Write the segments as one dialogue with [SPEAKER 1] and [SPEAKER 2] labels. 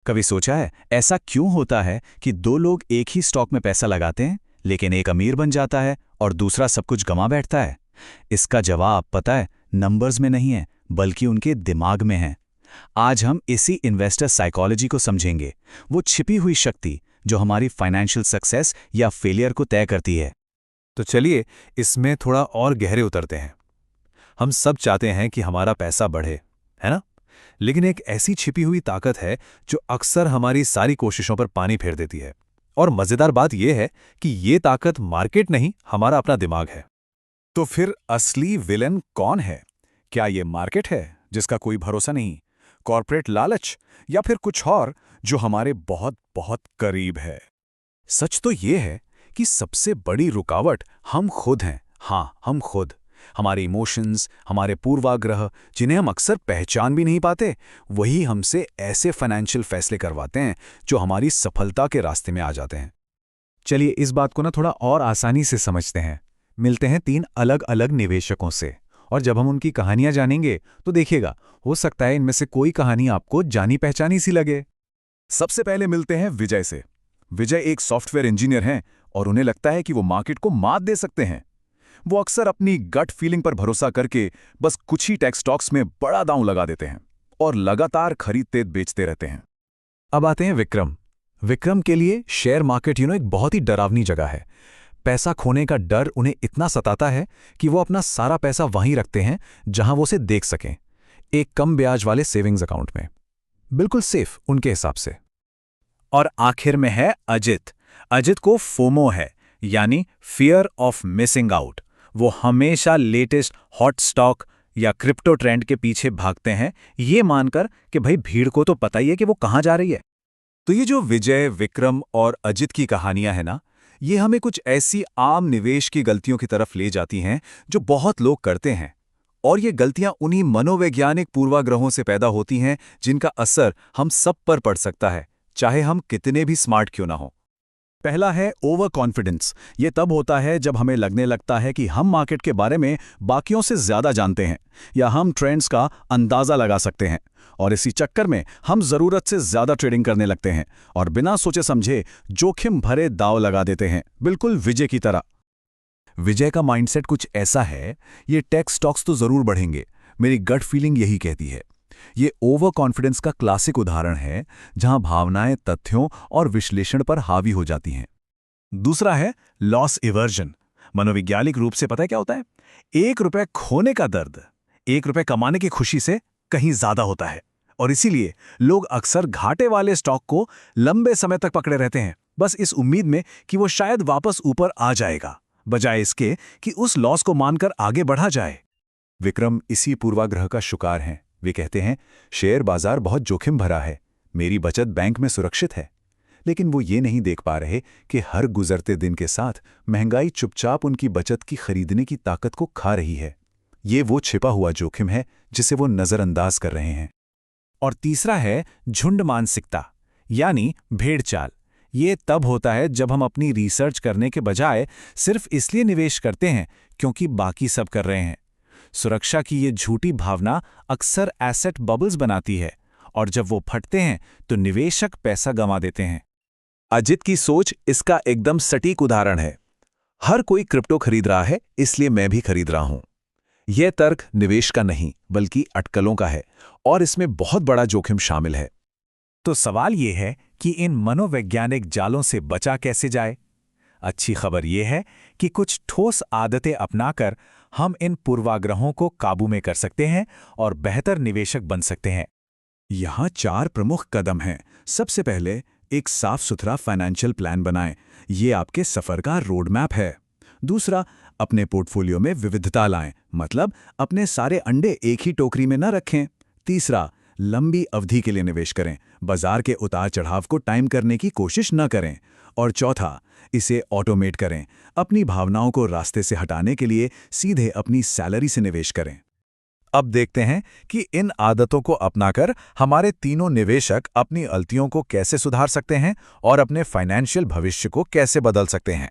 [SPEAKER 1] कभी सोचा है ऐसा क्यों होता है कि दो लोग एक ही स्टॉक में पैसा लगाते हैं लेकिन एक अमीर बन जाता है और दूसरा सब कुछ गंवा बैठता है? इसका जवाब पता है, नंबर्स में नहीं है बल्कि उनके दिमाग में है। आज हम इसी इन्वेस्टर साइकोलॉजी को समझेंगे, वो छिपी हुई शक्ति जो हमारी फाइनेंशियल सक्सेस या फेलियर को तय करती है।
[SPEAKER 2] तो चलिए इसमें थोड़ा और गहरे उतरते हैं। हम सब चाहते हैं कि हमारा पैसा बढ़े, है ना? लेकिन एक ऐसी छिपी हुई ताकत है जो अक्सर हमारी सारी कोशिशों पर पानी फेर देती है। और मजेदार बात यह है कि ये ताकत मार्केट नहीं, हमारा अपना दिमाग है।
[SPEAKER 3] तो फिर असली विलन कौन है? क्या ये मार्केट है जिसका कोई भरोसा नहीं, कॉर्पोरेट लालच, या फिर कुछ और जो हमारे बहुत बहुत करीब है? सच तो ये है कि सबसे बड़ी रुकावट हम खुद हैं। हाँ, हम खुद। हमारे इमोशंस, हमारे पूर्वाग्रह, जिन्हें हम अक्सर पहचान भी नहीं पाते, वही हमसे ऐसे फाइनेंशियल फैसले करवाते हैं जो हमारी सफलता के रास्ते में आ जाते हैं।
[SPEAKER 2] चलिए इस बात को थोड़ा और आसानी से समझते हैं। मिलते हैं तीन अलग अलग निवेशकों से, और जब हम उनकी कहानियां जानेंगे तो देखिएगा, हो सकता है इनमें से कोई कहानी आपको जानी पहचानी सी लगे।
[SPEAKER 3] सबसे पहले मिलते हैं विजय से। विजय एक सॉफ्टवेयर इंजीनियर हैं और उन्हें लगता है कि वो मार्केट को मात दे सकते हैं। वो अक्सर अपनी गट फीलिंग पर भरोसा करके बस कुछ ही टेक स्टॉक्स में बड़ा दांव लगा देते हैं और लगातार खरीदते बेचते रहते हैं।
[SPEAKER 2] अब आते हैं विक्रम। विक्रम के लिए शेयर मार्केट एक बहुत ही डरावनी जगह है। पैसा खोने का डर उन्हें इतना सताता है कि वो अपना सारा पैसा वहीं रखते हैं जहां वो उसे देख सकें, एक कम ब्याज वाले सेविंग्स अकाउंट में। बिल्कुल सेफ उनके हिसाब से।
[SPEAKER 1] और आखिर में है अजित। अजित को फोमो है, यानी फियर ऑफ मिसिंग आउट। वो हमेशा लेटेस्ट हॉट स्टॉक या क्रिप्टो ट्रेंड के पीछे भागते हैं, ये मानकर कि भाई भीड़ को तो पता ही है कि वो कहां जा रही है।
[SPEAKER 3] तो ये जो विजय, विक्रम और अजित की कहानियां हैं ना, ये हमें कुछ ऐसी आम निवेश की गलतियों की तरफ ले जाती हैं जो बहुत लोग करते हैं। और ये गलतियां उन्हीं मनोवैज्ञानिक पूर्वाग्रहों से पैदा होती हैं जिनका असर हम सब पर पड़ सकता है, चाहे हम कितने भी स्मार्ट क्यों ना हो। पहला है ओवर कॉन्फिडेंस। ये तब होता है जब हमें लगने लगता है कि हम मार्केट के बारे में बाकियों से ज्यादा जानते हैं या हम ट्रेंड्स का अंदाजा लगा सकते हैं, और इसी चक्कर में हम जरूरत से ज्यादा ट्रेडिंग करने लगते हैं और बिना सोचे समझे जोखिम भरे दांव लगा देते हैं, बिल्कुल विजय की तरह। विजय का माइंडसेट कुछ ऐसा है, ये टेक स्टॉक्स तो जरूर बढ़ेंगे, मेरी गट फीलिंग यही कहती है। ये ओवर कॉन्फिडेंस का क्लासिक उदाहरण है जहां भावनाएं तथ्यों और विश्लेषण पर हावी हो जाती हैं। दूसरा है लॉस इवर्जन। मनोवैज्ञानिक रूप से पता है क्या होता है? 1 रुपए खोने का दर्द 1 रुपए कमाने की खुशी से कहीं ज्यादा होता है, और इसीलिए लोग अक्सर घाटे वाले स्टॉक को लंबे समय तक पकड़े रहते हैं, बस इस उम्मीद में कि वो शायद वापस ऊपर आ जाएगा, बजाय इसके कि उस लॉस को मानकर आगे बढ़ा जाए। विक्रम इसी पूर्वाग्रह का शिकार हैं। वे कहते हैं, शेयर बाजार बहुत जोखिम भरा है, मेरी बचत बैंक में सुरक्षित है। लेकिन वो ये नहीं देख पा रहे कि हर गुजरते दिन के साथ महंगाई चुपचाप उनकी बचत की खरीदने की ताकत को खा रही है। ये वो छिपा हुआ जोखिम है जिसे वो नजरअंदाज कर रहे हैं।
[SPEAKER 1] और तीसरा है झुंड मानसिकता, यानी भेड़ चाल। ये तब होता है जब हम अपनी रिसर्च करने के बजाय सिर्फ इसलिए निवेश करते हैं क्योंकि बाकी सब कर रहे हैं। सुरक्षा की ये झूठी भावना अक्सर एसेट बबल्स बनाती है, और जब वो फटते हैं तो निवेशक पैसा गंवा देते हैं।
[SPEAKER 3] अजित की सोच इसका एकदम सटीक उदाहरण है। हर कोई क्रिप्टो खरीद रहा है, इसलिए मैं भी खरीद रहा हूं। यह तर्क निवेश का नहीं बल्कि अटकलों का है, और इसमें बहुत बड़ा जोखिम शामिल है।
[SPEAKER 1] तो सवाल ये है कि इन मनोवैज्ञानिक जालों से बचा कैसे जाए? अच्छी खबर यह है कि कुछ ठोस आदतें अपनाकर हम इन पूर्वाग्रहों को काबू में कर सकते हैं और बेहतर निवेशक बन सकते हैं।
[SPEAKER 3] यहाँ 4 प्रमुख कदम हैं। सबसे पहले, एक साफ सुथरा फाइनेंशियल प्लान बनाएं। ये आपके सफर का रोड मैप है। दूसरा, अपने पोर्टफोलियो में विविधता लाएं, मतलब अपने सारे अंडे एक ही टोकरी में न रखें। तीसरा, लंबी अवधि के लिए निवेश करें, बाजार के उतार चढ़ाव को टाइम करने की कोशिश न करें। और चौथा, इसे ऑटोमेट करें, अपनी भावनाओं को रास्ते से हटाने के लिए सीधे अपनी सैलरी से निवेश करें।
[SPEAKER 2] अब देखते हैं कि इन आदतों को अपनाकर हमारे तीनों निवेशक अपनी गलतियों को कैसे सुधार सकते हैं और अपने फाइनेंशियल भविष्य को कैसे बदल सकते हैं।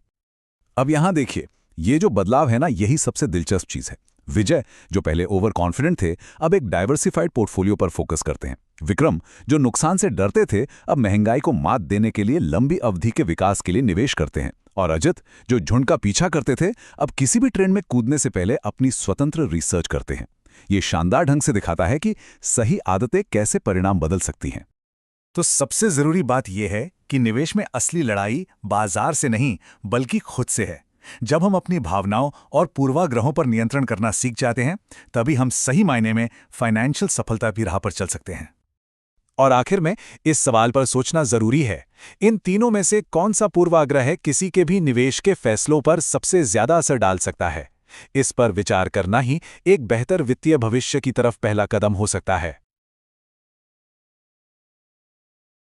[SPEAKER 3] अब यहां देखिए, ये जो बदलाव है ना, यही सबसे दिलचस्प चीज है। विजय, जो पहले ओवर कॉन्फिडेंट थे, अब एक डाइवर्सिफाइड पोर्टफोलियो पर फोकस करते हैं। विक्रम, जो नुकसान से डरते थे, अब महंगाई को मात देने के लिए लंबी अवधि के विकास के लिए निवेश करते हैं। और अजित, जो झुंड का पीछा करते थे, अब किसी भी ट्रेंड में कूदने से पहले अपनी स्वतंत्र रिसर्च करते हैं। ये शानदार ढंग से दिखाता है कि सही आदतें कैसे परिणाम बदल सकती हैं।
[SPEAKER 4] तो सबसे जरूरी बात यह है कि निवेश में असली लड़ाई बाजार से नहीं बल्कि खुद से है। जब हम अपनी भावनाओं और पूर्वाग्रहों पर नियंत्रण करना सीख जाते हैं, तभी हम सही मायने में फाइनेंशियल सफलता की राह पर चल सकते हैं।
[SPEAKER 2] और आखिर में इस सवाल पर सोचना जरूरी है, इन तीनों में से कौन सा पूर्वाग्रह किसी के भी निवेश के फैसलों पर सबसे ज्यादा असर डाल सकता है? इस पर विचार करना ही एक बेहतर वित्तीय भविष्य की तरफ पहला कदम हो सकता है।